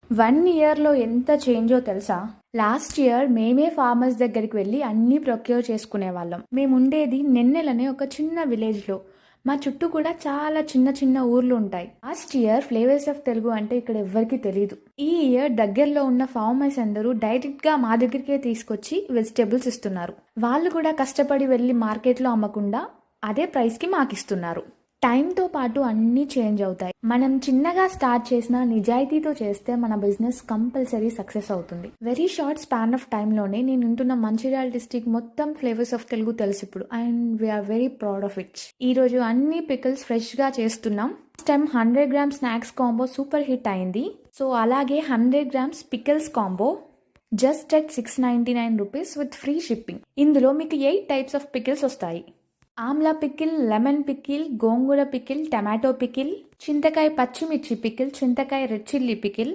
1 ఇయర్‌లో ఎంత చేంజో తెలుసా? లాస్ట్ ఇయర్ మేమే ఫార్మర్స్ దగ్గరికి వెళ్లి అన్నీ ప్రొక్యూర్ చేసుకునేవాళ్ళం. మేముండేది నెన్నెల్ ఒక చిన్న విలేజ్‌లో. మా చుట్టూ కూడా చాలా చిన్న చిన్న ఊర్లు ఉంటాయి. Last year flavours of Telugu అంటే ఇక్కడ ఎవ్వరికీ తెలీదు. ఈ ఇయర్ దగ్గరలో ఉన్న ఫార్మర్స్ అందరూ డైరెక్ట్‌గా మా దగ్గరికే తీసుకొచ్చి వెజిటబుల్స్ ఇస్తున్నారు. వాళ్ళు కూడా కష్టపడి వెళ్లి మార్కెట్‌లో అమ్మకుండా అదే ప్రైస్‌కి మాకిస్తున్నారు. టైంతో పాటు అన్నీ చేంజ్ అవుతాయి. మనం చిన్నగా స్టార్ట్ చేసిన నిజాయితీతో చేస్తే మన బిజినెస్ కంపల్సరీ సక్సెస్ అవుతుంది. వెరీ షార్ట్ స్పాన్ ఆఫ్ టైంలోనే నేను ఉంటున్న మంచిర్యాల డిస్ట్రిక్ట్ మొత్తం ఫ్లేవర్స్ ఆఫ్ తెలుగు తెలుసు ఇప్పుడు. And we are very proud of it. ఈ రోజు అన్ని పికిల్స్ ఫ్రెష్గా చేస్తున్నాం. First time 100 grams snacks combo super hit అయింది. సో అలాగే 100 grams pickles combo just at 699 rupees with free shipping. ఇందులో మీకు 8 టైప్స్ ఆఫ్ పికిల్స్ వస్తాయి. Amla pickle, lemon pickle, gongura pickle, tomato pickle, చింతకాయ పచ్చిమిర్చి పికిల్, చింతకాయ రెడ్ చిల్లీ పికిల్,